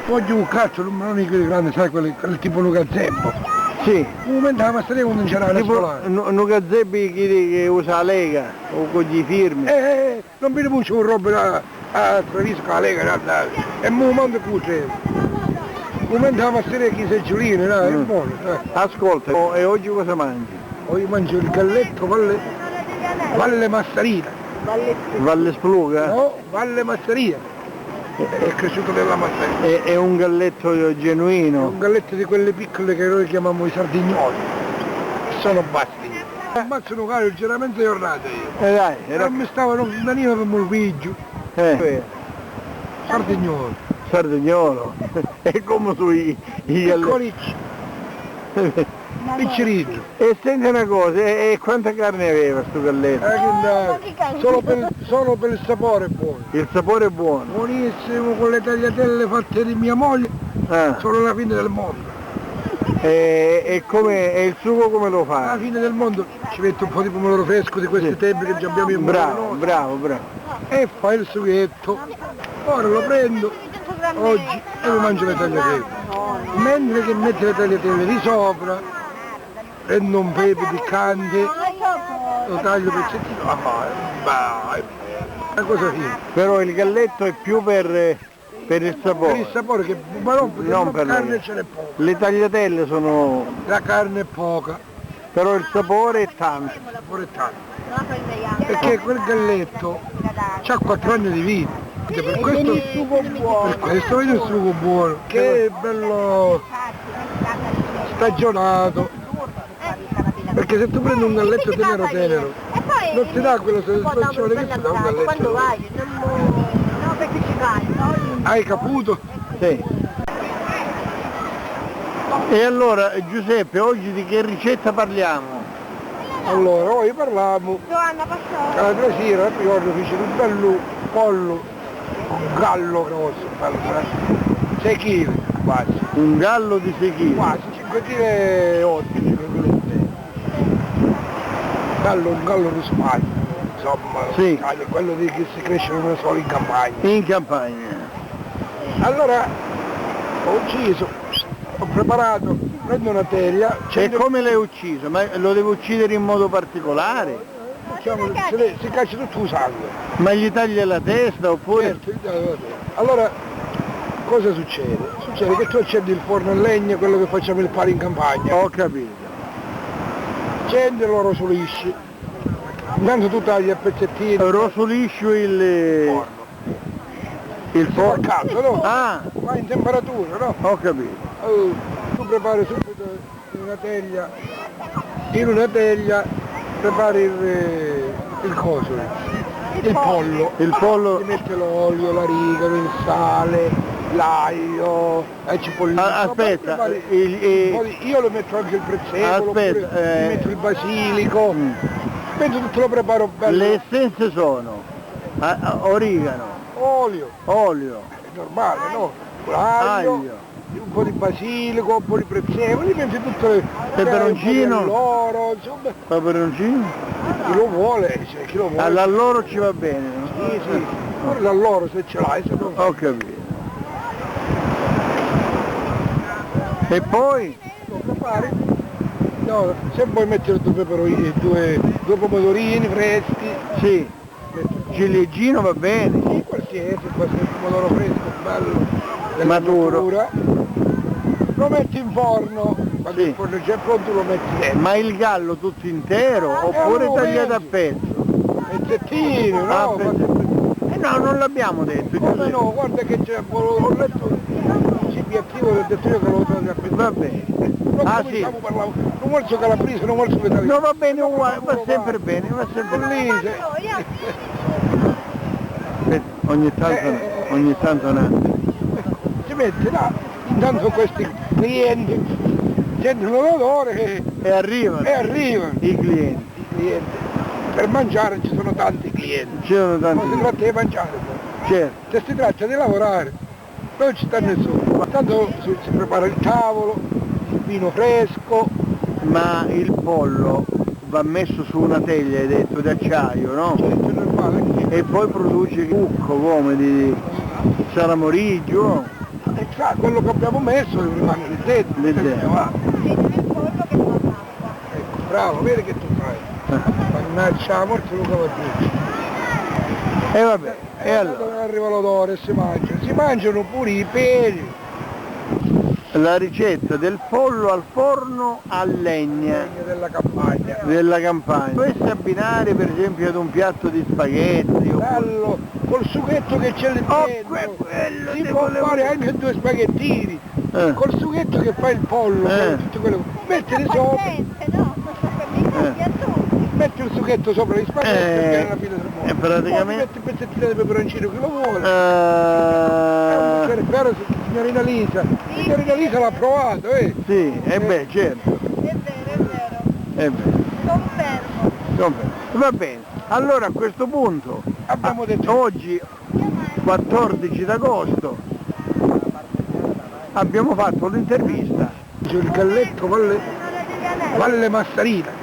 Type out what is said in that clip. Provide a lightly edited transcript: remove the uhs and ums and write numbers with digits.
Oggi un cazzo, non è quelli grandi, sai, quelli tipo un gazebo. Sì. Un momento la masseria quando c'era la scolare. Un gazebo che usa la Lega o con gli firmi. Non mi può un roba a Treviso con la Lega, guarda. E mo mando cuce. Un momento la masseria chi sei Giulino, no? È buono. Ascolta, e oggi cosa mangi? Oggi mangio il galletto Valle Massaria. Valle Spluga? No, Valle Massaria. È cresciuto nella Massaria. È un galletto genuino? È un galletto di quelle piccole che noi chiamiamo i sardignoli. Sono bassi. Ammazzano caro, generalmente giornate io. Dai, Non mi stavano, veniva per Mulpigio. Sardignoli. Sardignolo. E come tu i galletti? Piccolicci. Piccerino. E senti una cosa, e quanta carne aveva sto galletto? Solo per il sapore è buono. Il sapore è buono? Buonissimo, con le tagliatelle fatte di mia moglie, sono la fine del mondo. E il sugo come lo fa? Alla fine del mondo ci metto un po' di pomodoro fresco di questi tempi che abbiamo in mano. Bravo. E fai il sughetto. Ora lo prendo oggi e mi mangio le tagliatelle. Mentre che metti le tagliatelle di sopra, prendo un pepe piccante, lo taglio pezzettino, è una cosa fine. Però il galletto è più per il sapore. Per il sapore, che, ma non perché non la carne ce n'è poca. Le tagliatelle sono... La carne è poca. Però il sapore è tanto. Il sapore è tanto. Perché quel galletto ha 4 anni di vita. Per questo vedi il sugo buono, che è bello stagionato. Perché se tu prendi un galletto tenero, non ti dà quella soddisfazione che ti dà un galletto. Quando vai? No, perché ci vai. Hai caputo? Sì. E allora Giuseppe, oggi di che ricetta parliamo? Allora, oggi parliamo Giovanna, passò. l'altra sera, ricordo, fece un bello pollo, un gallo grosso, 6 kg quasi. Un gallo di 6 kg? Quasi, 5 kg e 8, 5 kg e 6. Un gallo di spagna, insomma, sì. Quello che si cresce non solo in campagna. In campagna. Allora, ho ucciso, ho preparato, prendo una teglia. E come l'hai ucciso? Ma lo devo uccidere in modo particolare? Si caccia tutto il sangue. Ma gli taglia la testa oppure? Certo, gli taglia la testa. Allora, cosa succede? Succede che tu accendi il forno a legna, quello che facciamo il pane in campagna. Ho capito. Accendi e lo rosolisci. Intanto tu tagli a pezzettini. Rosolisci il forno? Caldo, no? Ah! Va in temperatura, no? Ho capito. Tu prepari subito in una teglia prepari il coso, il pollo. Il pollo. Ti metti l'olio, l'origano, il sale, l'aglio, la cipollina. Aspetta, io lo metto anche il prezzemolo, aspetta, mi metto il basilico, metto tutto, lo preparo bello. Le essenze sono origano, olio, è normale, no? L'aglio, un po' di basilico, un po' di prezzemolo, li metti tutte le... peperoncino, l'alloro, insomma. Peperoncino? Chi lo vuole, chi lo vuole. All'alloro ci va bene, no? Sì. Pure l'alloro se ce l'hai, se no... Ho capito. E poi? Lo prepari? No, se vuoi mettere due pomodorini freschi. Sì. Ciliegino va bene. Sì, qualsiasi, il pomodoro fresco, bello. Maturo. Lo metti in forno, quando il forno è già pronto lo metti dentro. Ma il gallo tutto intero oppure tagliato a pezzo? Pezzettino, no? No, non l'abbiamo detto. Come no? Guarda che c'è, ho letto il cibiattivo, ho detto io che lo taglio a pezzo. Va bene. Sì. Non vuol so calabrese, non vuol so italiano. No, va bene uguale, va sempre bene, va sempre bene. Ogni tanto un attimo. Si mette là, intanto questi clienti sentono l'odore e arrivano. I clienti. Per mangiare ci sono tanti clienti. Ma si tratta di mangiare. Certo. Se si tratta di lavorare, non ci sta nessuno. Tanto si prepara il tavolo, il vino fresco. Ma il pollo va messo su una teglia, hai detto, d'acciaio, no? Certo, è normale. E poi produce succo come di salamorigio. sa, quello che abbiamo messo rimane lì dentro. Lì dentro. Va. Vedi il pollo che fa l'acqua. Ecco, bravo, vedi che tu fai. Mannaggia la morte Luca Patrizio. E vabbè, e allora? Dove arriva l'odore e si mangiano pure i peli. La ricetta del pollo al forno a legna Della campagna. della campagna. Dovesse abbinare per esempio ad un piatto di spaghetti o Bello, col sughetto che c'è lì Oh, dentro. quello Si te può volevo fare dire. anche 2 spaghettini. Col sughetto che fa il pollo, tutto quello. Mettili sopra, Paziente, no? Per piatto. metti il sughetto sopra gli spaghetti e alla fine del mondo. e praticamente- Poi metti un pezzettino di peperoncino che lo vuole. Vero signorina Lisa? Signorina Lisa l'ha provato, sì, e beh, certo, È vero. è vero. Confermo. Vabbè. Va bene, allora a questo punto, Abbiamo detto oggi 14 d'agosto, abbiamo fatto l'intervista il galletto Valle Massarina.